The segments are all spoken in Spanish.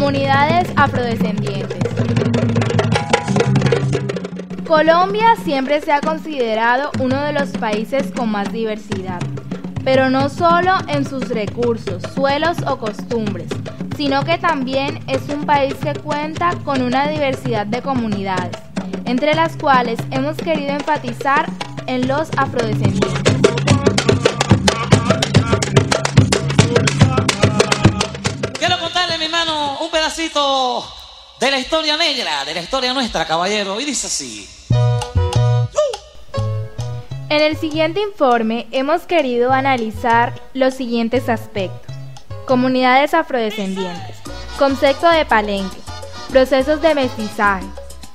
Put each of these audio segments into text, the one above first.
Comunidades afrodescendientes. Colombia siempre se ha considerado uno de los países con más diversidad, pero no solo en sus recursos, suelos o costumbres, sino que también es un país que cuenta con una diversidad de comunidades, entre las cuales hemos querido enfatizar en los afrodescendientes. Quiero contarle, mi hermano, un pedacito de la historia negra, de la historia nuestra, caballero, y dice así. En el siguiente informe hemos querido analizar los siguientes aspectos: comunidades afrodescendientes, concepto de Palenque, procesos de mestizaje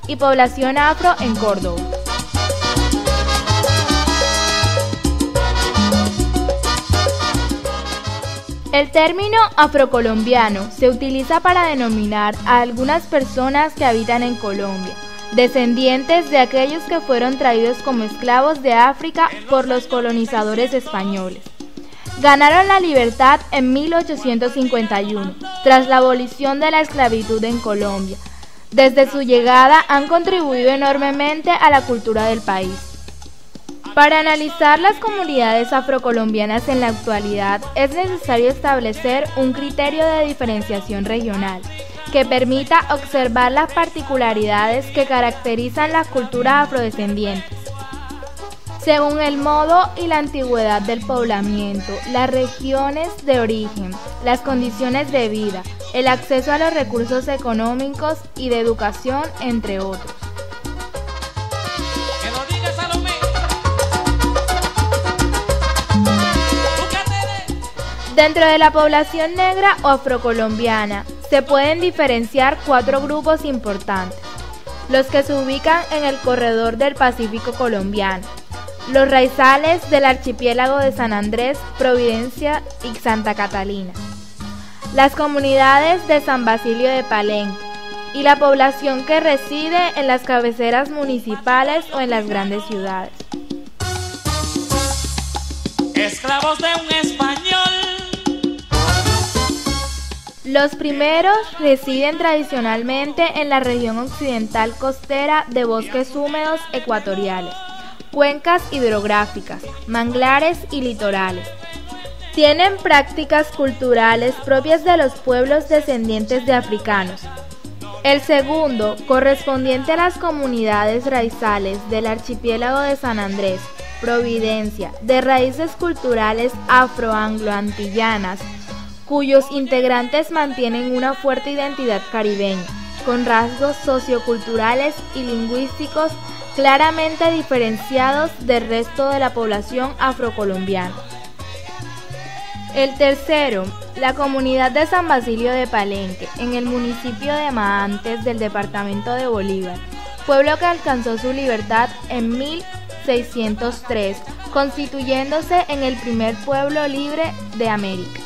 y población afro en Córdoba. El término afrocolombiano se utiliza para denominar a algunas personas que habitan en Colombia, descendientes de aquellos que fueron traídos como esclavos de África por los colonizadores españoles. Ganaron la libertad en 1851, tras la abolición de la esclavitud en Colombia. Desde su llegada han contribuido enormemente a la cultura del país. Para analizar las comunidades afrocolombianas en la actualidad es necesario establecer un criterio de diferenciación regional que permita observar las particularidades que caracterizan las culturas afrodescendientes. Según el modo y la antigüedad del poblamiento, las regiones de origen, las condiciones de vida, el acceso a los recursos económicos y de educación, entre otros. Dentro de la población negra o afrocolombiana se pueden diferenciar 4 grupos importantes: los que se ubican en el corredor del Pacífico colombiano, los raizales del archipiélago de San Andrés, Providencia y Santa Catalina, las comunidades de San Basilio de Palenque y la población que reside en las cabeceras municipales o en las grandes ciudades. Esclavos de un español. Los primeros residen tradicionalmente en la región occidental costera de bosques húmedos ecuatoriales, cuencas hidrográficas, manglares y litorales. Tienen prácticas culturales propias de los pueblos descendientes de africanos. El segundo, correspondiente a las comunidades raizales del archipiélago de San Andrés, Providencia, de raíces culturales afro-anglo-antillanas, cuyos integrantes mantienen una fuerte identidad caribeña, con rasgos socioculturales y lingüísticos claramente diferenciados del resto de la población afrocolombiana. El tercero, la comunidad de San Basilio de Palenque, en el municipio de Maantes del departamento de Bolívar, pueblo que alcanzó su libertad en 1603, constituyéndose en el primer pueblo libre de América.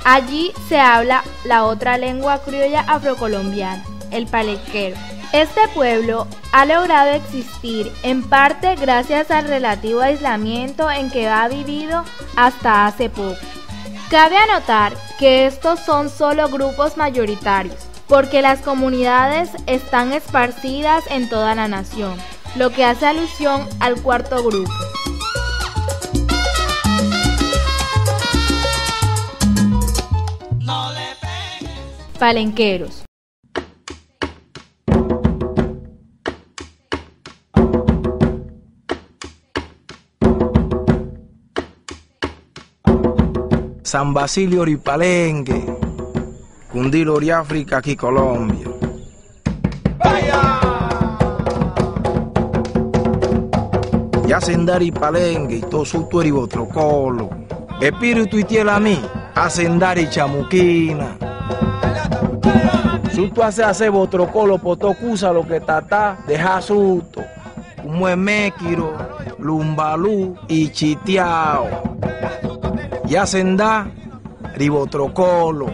Allí se habla la otra lengua criolla afrocolombiana, el palenquero. Este pueblo ha logrado existir en parte gracias al relativo aislamiento en que ha vivido hasta hace poco. Cabe anotar que estos son solo grupos mayoritarios, porque las comunidades están esparcidas en toda la nación, lo que hace alusión al cuarto grupo. Palenqueros. San Basilio y Palenque, Cundilo y África, aquí Colombia. ¡Vaya! Ya Sendari Palenque, y todo su y Botrocolo, Espíritu y Tiela a mí, a Sendari Chamuquina. Susto hace Botrocolo, Potocusa, lo que tata, deja susto, como es Méquiro, Lumbalú y Chitiao. Ya Sendá, Ribotrocolo.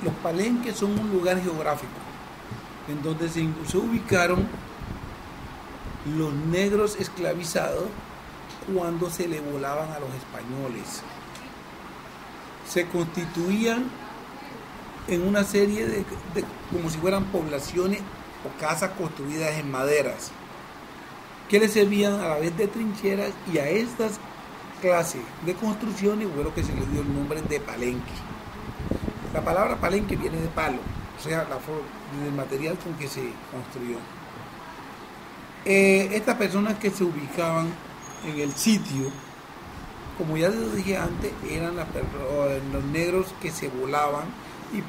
Los palenques son un lugar geográfico en donde se ubicaron los negros esclavizados cuando se le volaban a los españoles. Se constituían en una serie de como si fueran poblaciones o casas construidas en maderas, que le servían a la vez de trincheras, y a estas clases de construcciones fue lo que se le dio el nombre de palenque. La palabra palenque viene de palo, o sea, del material con que se construyó. Estas personas que se ubicaban en el sitio, como ya les dije antes, eran los negros que se volaban, y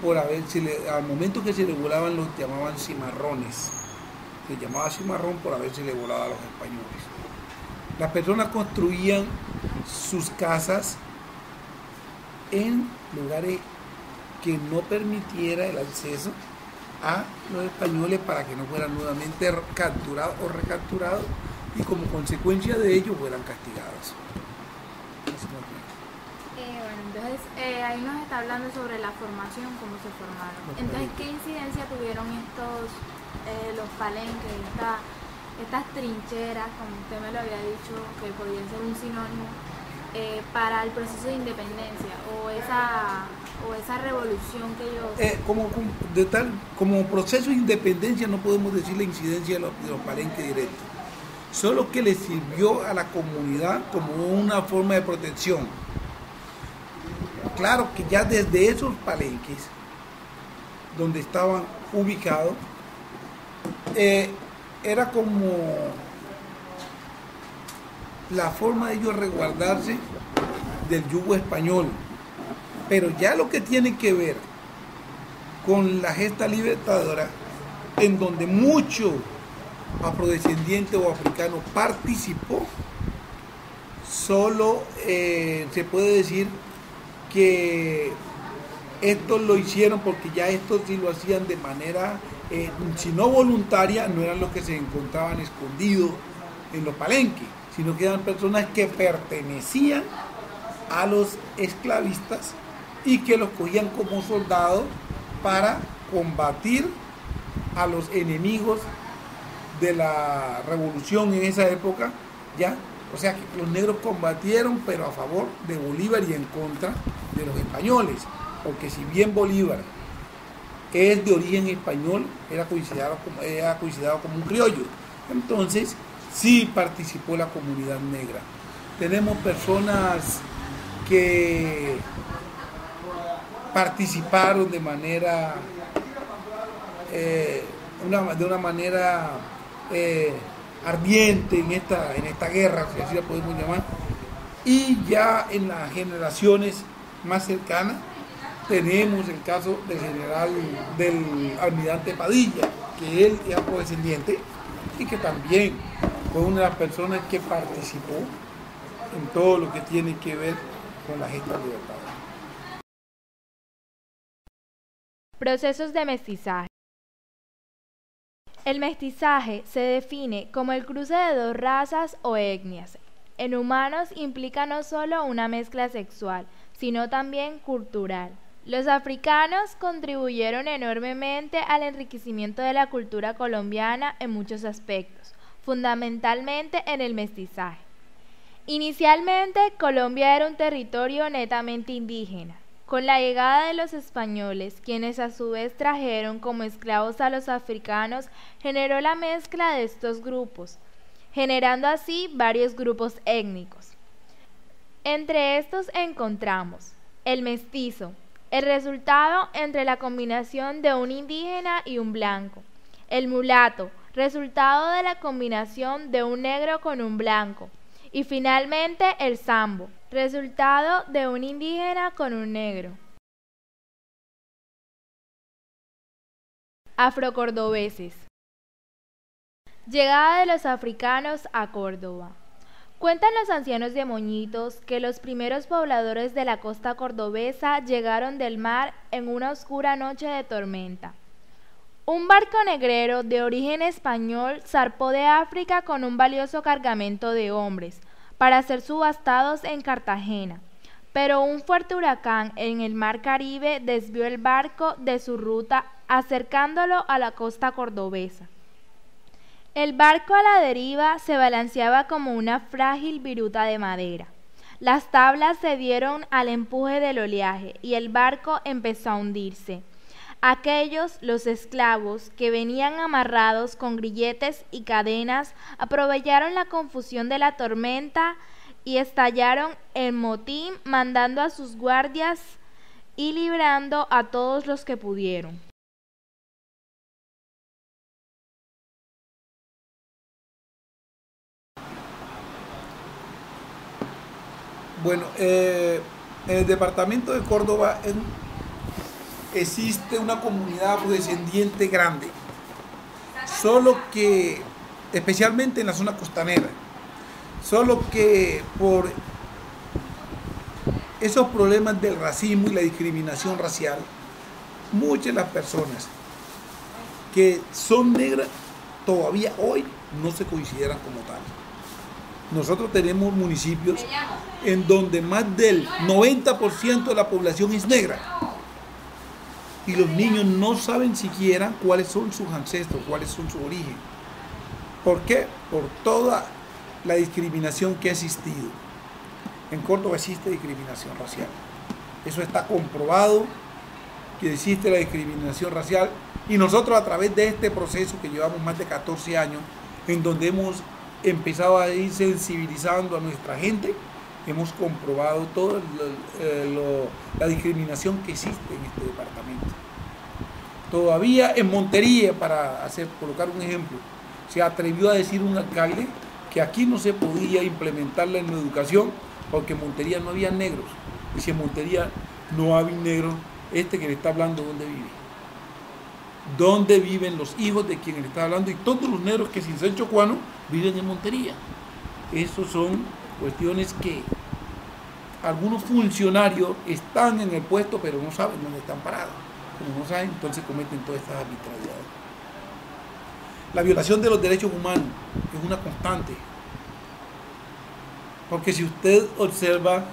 al momento que se le volaban los llamaban cimarrones. Se llamaba cimarrón por haberse le volado a los españoles. Las personas construían sus casas en lugares que no permitiera el acceso a los españoles para que no fueran nuevamente capturados o recapturados, y como consecuencia de ello fueran castigados. Bueno, entonces ahí nos está hablando sobre la formación, cómo se formaron. Entonces, ¿qué incidencia tuvieron los palenques, estas trincheras, como usted me lo había dicho, que podían ser un sinónimo, para el proceso de independencia o esa revolución que ellos... Como proceso de independencia no podemos decir la incidencia de los palenques directos, solo que le sirvió a la comunidad como una forma de protección. Claro que ya desde esos palenques donde estaban ubicados, era como la forma de ellos resguardarse del yugo español. Pero ya lo que tiene que ver con la gesta libertadora, en donde mucho afrodescendiente o africano participó, solo se puede decir que estos lo hicieron porque ya estos sí lo hacían de manera, si no voluntaria, no eran los que se encontraban escondidos en los palenques, sino que eran personas que pertenecían a los esclavistas y que los cogían como soldados para combatir a los enemigos de la revolución en esa época, ¿ya? O sea que los negros combatieron, pero a favor de Bolívar y en contra de los españoles, porque si bien Bolívar es de origen español, era considerado como un criollo. Entonces sí participó la comunidad negra. Tenemos personas que participaron de manera de una manera ardiente en esta guerra, si así la podemos llamar, y ya en las generaciones más cercanas tenemos el caso del almirante Padilla, que él es afrodescendiente y que también fue una de las personas que participó en todo lo que tiene que ver con la gesta libertadora. Procesos de mestizaje. El mestizaje se define como el cruce de dos razas o etnias. En humanos implica no solo una mezcla sexual, sino también cultural. Los africanos contribuyeron enormemente al enriquecimiento de la cultura colombiana en muchos aspectos, fundamentalmente en el mestizaje. Inicialmente, Colombia era un territorio netamente indígena. Con la llegada de los españoles, quienes a su vez trajeron como esclavos a los africanos, generó la mezcla de estos grupos, generando así varios grupos étnicos. Entre estos encontramos el mestizo, el resultado entre la combinación de un indígena y un blanco; el mulato, resultado de la combinación de un negro con un blanco; y finalmente el sambo, resultado de un indígena con un negro. Afrocordobeses. Llegada de los africanos a Córdoba. Cuentan los ancianos de Moñitos que los primeros pobladores de la costa cordobesa llegaron del mar en una oscura noche de tormenta. Un barco negrero de origen español zarpó de África con un valioso cargamento de hombres para ser subastados en Cartagena, pero un fuerte huracán en el mar Caribe desvió el barco de su ruta, acercándolo a la costa cordobesa. El barco a la deriva se balanceaba como una frágil viruta de madera. Las tablas cedieron al empuje del oleaje y el barco empezó a hundirse. Aquellos, los esclavos, que venían amarrados con grilletes y cadenas, aprovecharon la confusión de la tormenta y estallaron el motín, mandando a sus guardias y librando a todos los que pudieron. Bueno, en el departamento de Córdoba existe una comunidad afrodescendiente grande, solo que, especialmente en la zona costanera, solo que por esos problemas del racismo y la discriminación racial, muchas de las personas que son negras todavía hoy no se consideran como tal. Nosotros tenemos municipios en donde más del 90% de la población es negra y los niños no saben siquiera cuáles son sus ancestros, cuáles son su origen. ¿Por qué? Por toda la discriminación que ha existido. En Córdoba existe discriminación racial. Eso está comprobado, que existe la discriminación racial, y nosotros a través de este proceso que llevamos más de 14 años, en donde hemos empezado a ir sensibilizando a nuestra gente, hemos comprobado toda la discriminación que existe en este departamento. Todavía en Montería, para colocar un ejemplo, se atrevió a decir un alcalde que aquí no se podía implementarla en la educación porque en Montería no había negros. Y si en Montería no había negros, que le está hablando, ¿dónde vive? ¿Dónde viven los hijos de quien le está hablando? Y todos los negros que sin ser chocuanos viven en Montería. Esas son cuestiones que algunos funcionarios están en el puesto, pero no saben dónde están parados. Como no saben, entonces cometen todas estas arbitrariedades. La violación de los derechos humanos es una constante. Porque si usted observa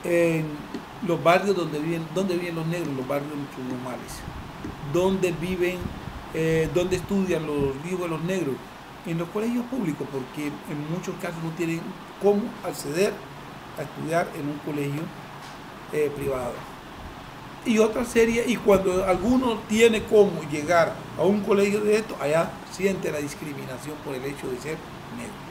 en los barrios donde viven los negros, los barrios normales, donde viven, donde estudian los hijos de los negros, en los colegios públicos, porque en muchos casos no tienen cómo acceder a estudiar en un colegio privado. Y otra serie, y cuando alguno tiene cómo llegar a un colegio de esto, allá siente la discriminación por el hecho de ser negro.